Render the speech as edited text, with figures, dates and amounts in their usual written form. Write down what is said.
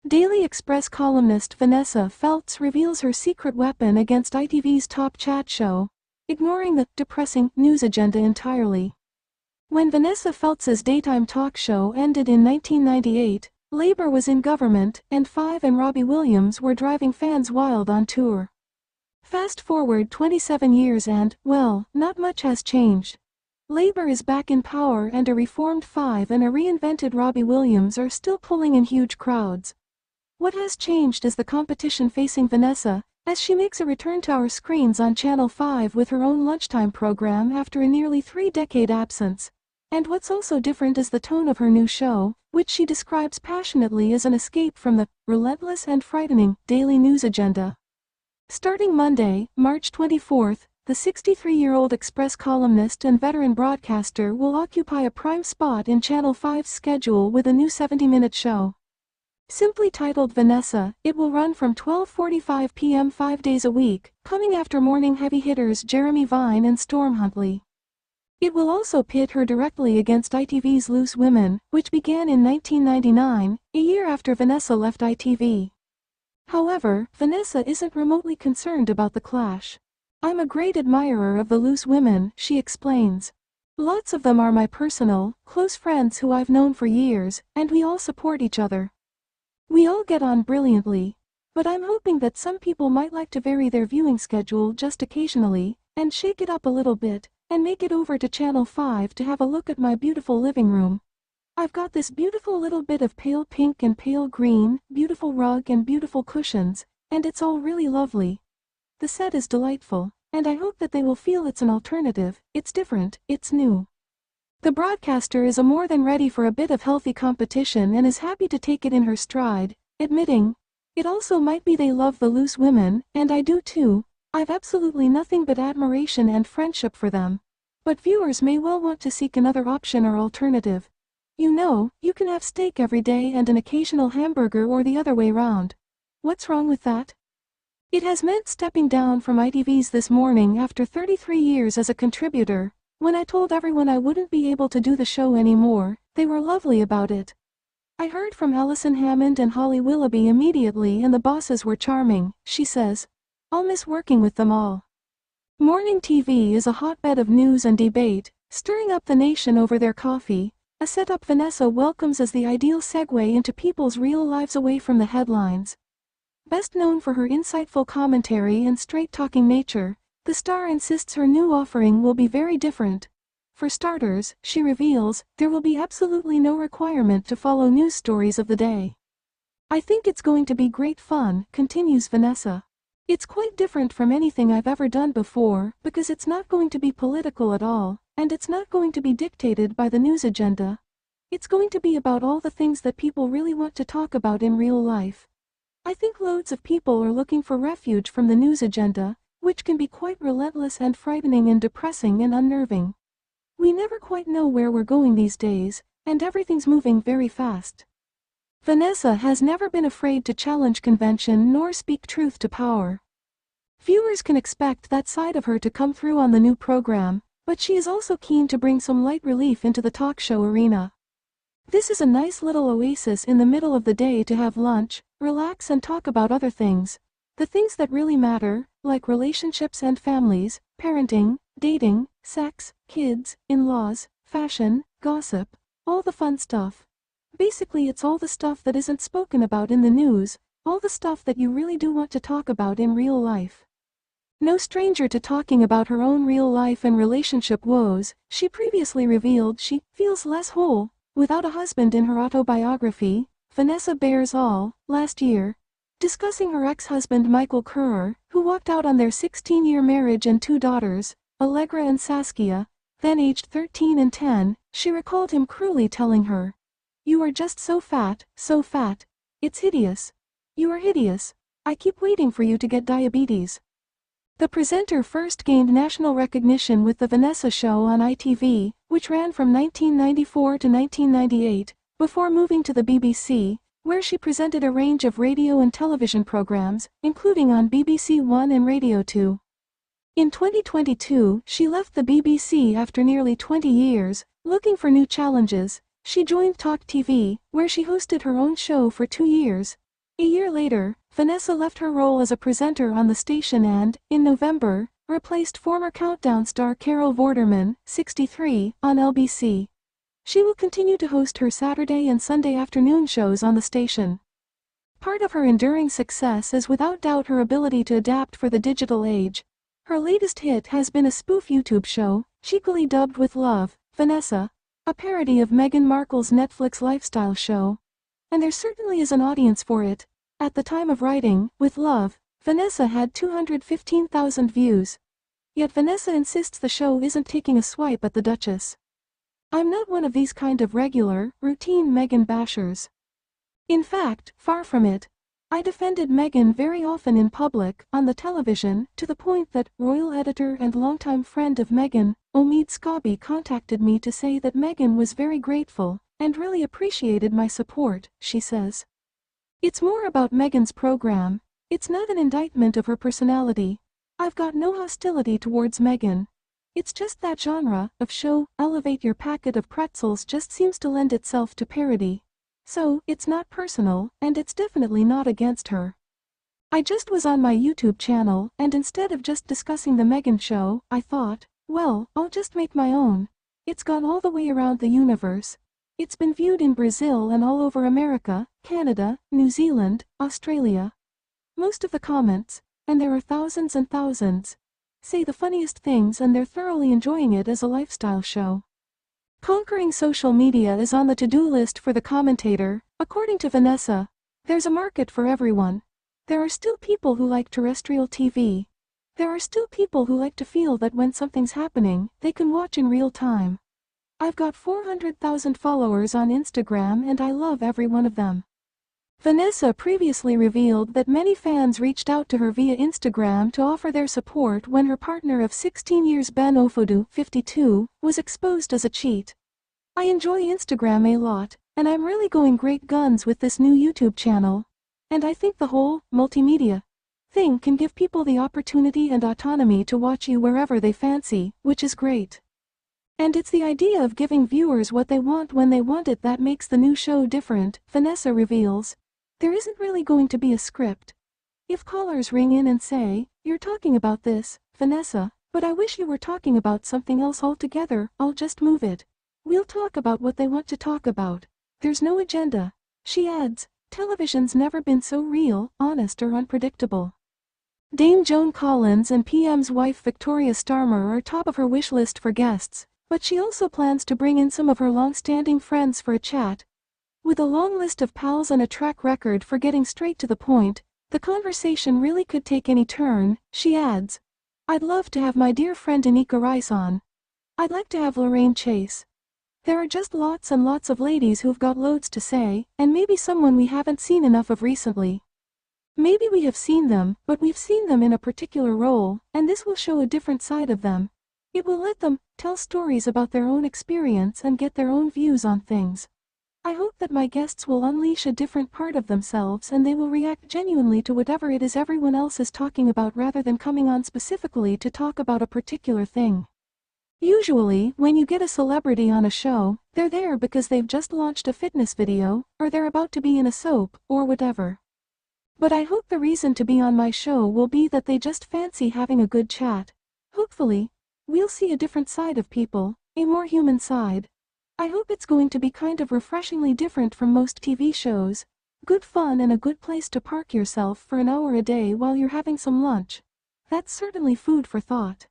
Daily Express columnist Vanessa Feltz reveals her secret weapon against ITV's top chat show, ignoring the depressing news agenda entirely. When Vanessa Feltz's daytime talk show ended in 1998, Labour was in government and Five and Robbie Williams were driving fans wild on tour. Fast forward 27 years and, well, not much has changed. Labour is back in power and a reformed Five and a reinvented Robbie Williams are still pulling in huge crowds. What has changed is the competition facing Vanessa, as she makes a return to our screens on Channel 5 with her own lunchtime program after a nearly 3-decade absence. And what's also different is the tone of her new show, which she describes passionately as an escape from the relentless and frightening daily news agenda. Starting Monday, March 24th, the 63-year-old Express columnist and veteran broadcaster will occupy a prime spot in Channel 5's schedule with a new 70-minute show. Simply titled Vanessa, it will run from 12:45 p.m. 5 days a week, coming after morning heavy hitters Jeremy Vine and Storm Huntley. It will also pit her directly against ITV's Loose Women, which began in 1999, a year after Vanessa left ITV. However, Vanessa isn't remotely concerned about the clash. "I'm a great admirer of the Loose Women," she explains. "Lots of them are my personal, close friends who I've known for years, and we all support each other. We all get on brilliantly. But I'm hoping that some people might like to vary their viewing schedule just occasionally, and shake it up a little bit, and make it over to Channel 5 to have a look at my beautiful living room. I've got this beautiful little bit of pale pink and pale green, beautiful rug and beautiful cushions, and it's all really lovely. The set is delightful, and I hope that they will feel it's an alternative, it's different, it's new." The broadcaster is more than ready for a bit of healthy competition and is happy to take it in her stride, admitting, "It also might be they love the Loose Women, and I do too. I've absolutely nothing but admiration and friendship for them. But viewers may well want to seek another option or alternative. You know, you can have steak every day and an occasional hamburger or the other way round. What's wrong with that?" It has meant stepping down from ITV's This Morning after 33 years as a contributor. "When I told everyone I wouldn't be able to do the show anymore, they were lovely about it. I heard from Alison Hammond and Holly Willoughby immediately and the bosses were charming," she says. "I'll miss working with them all." Morning TV is a hotbed of news and debate, stirring up the nation over their coffee, a setup Vanessa welcomes as the ideal segue into people's real lives away from the headlines. Best known for her insightful commentary and straight-talking nature, the star insists her new offering will be very different. For starters, she reveals, there will be absolutely no requirement to follow news stories of the day. "I think it's going to be great fun," continues Vanessa. "It's quite different from anything I've ever done before because it's not going to be political at all, and it's not going to be dictated by the news agenda. It's going to be about all the things that people really want to talk about in real life. I think loads of people are looking for refuge from the news agenda, which can be quite relentless and frightening and depressing and unnerving. We never quite know where we're going these days, and everything's moving very fast." Vanessa has never been afraid to challenge convention nor speak truth to power. Viewers can expect that side of her to come through on the new program, but she is also keen to bring some light relief into the talk show arena. "This is a nice little oasis in the middle of the day to have lunch, relax and talk about other things. The things that really matter, like relationships and families, parenting, dating, sex, kids, in-laws, fashion, gossip, all the fun stuff. Basically it's all the stuff that isn't spoken about in the news, all the stuff that you really do want to talk about in real life." No stranger to talking about her own real life and relationship woes, she previously revealed she feels less whole without a husband in her autobiography, Vanessa Bears All, last year. Discussing her ex-husband Michael Kerr, who walked out on their 16-year marriage and 2 daughters, Allegra and Saskia, then aged 13 and 10, she recalled him cruelly telling her, "You are just so fat, so fat. It's hideous. You are hideous. I keep waiting for you to get diabetes." The presenter first gained national recognition with The Vanessa Show on ITV, which ran from 1994 to 1998, before moving to the BBC, where she presented a range of radio and television programs, including on BBC One and Radio 2. In 2022, she left the BBC after nearly 20 years, looking for new challenges. She joined Talk TV, where she hosted her own show for 2 years. A year later, Vanessa left her role as a presenter on the station and, in November, replaced former Countdown star Carol Vorderman, 63, on LBC. She will continue to host her Saturday and Sunday afternoon shows on the station. Part of her enduring success is without doubt her ability to adapt for the digital age. Her latest hit has been a spoof YouTube show, cheekily dubbed With Love, Vanessa, a parody of Meghan Markle's Netflix lifestyle show. And there certainly is an audience for it. At the time of writing, With Love, Vanessa had 215,000 views. Yet Vanessa insists the show isn't taking a swipe at the Duchess. I'm not one of these kind of regular, routine Meghan bashers. In fact, far from it. I defended Meghan very often in public, on the television, to the point that royal editor and longtime friend of Meghan, Omid Scobie, contacted me to say that Meghan was very grateful, and really appreciated my support, she says. It's more about Meghan's program. It's not an indictment of her personality. I've got no hostility towards Meghan. It's just that genre of show, elevate your packet of pretzels, just seems to lend itself to parody. So, it's not personal, and it's definitely not against her. I just was on my YouTube channel, and instead of just discussing the Meghan show, I thought, well, I'll just make my own. It's gone all the way around the universe. It's been viewed in Brazil and all over America, Canada, New Zealand, Australia. Most of the comments, and there are thousands and thousands, say the funniest things, and they're thoroughly enjoying it as a lifestyle show. Conquering social media is on the to-do list for the commentator. According to Vanessa, there's a market for everyone. There are still people who like terrestrial TV. There are still people who like to feel that when something's happening, they can watch in real time. I've got 400,000 followers on Instagram and I love every one of them. Vanessa previously revealed that many fans reached out to her via Instagram to offer their support when her partner of 16 years, Ben Ofodu, 52, was exposed as a cheat. I enjoy Instagram a lot, and I'm really going great guns with this new YouTube channel. And I think the whole multimedia thing can give people the opportunity and autonomy to watch you wherever they fancy, which is great. And it's the idea of giving viewers what they want when they want it that makes the new show different, Vanessa reveals. There isn't really going to be a script. If callers ring in and say, "You're talking about this, Vanessa, but I wish you were talking about something else altogether," I'll just move it. We'll talk about what they want to talk about. There's no agenda. She adds, television's never been so real, honest or unpredictable. Dame Joan Collins and PM's wife Victoria Starmer are top of her wish list for guests, but she also plans to bring in some of her long-standing friends for a chat. With a long list of pals and a track record for getting straight to the point, the conversation really could take any turn, she adds. I'd love to have my dear friend Anika Rice on. I'd like to have Lorraine Chase. There are just lots and lots of ladies who've got loads to say, and maybe someone we haven't seen enough of recently. Maybe we have seen them, but we've seen them in a particular role, and this will show a different side of them. It will let them tell stories about their own experience and get their own views on things. I hope that my guests will unleash a different part of themselves and they will react genuinely to whatever it is everyone else is talking about rather than coming on specifically to talk about a particular thing. Usually, when you get a celebrity on a show, they're there because they've just launched a fitness video, or they're about to be in a soap, or whatever. But I hope the reason to be on my show will be that they just fancy having a good chat. Hopefully, we'll see a different side of people, a more human side. I hope it's going to be kind of refreshingly different from most TV shows. Good fun and a good place to park yourself for an hour a day while you're having some lunch. That's certainly food for thought.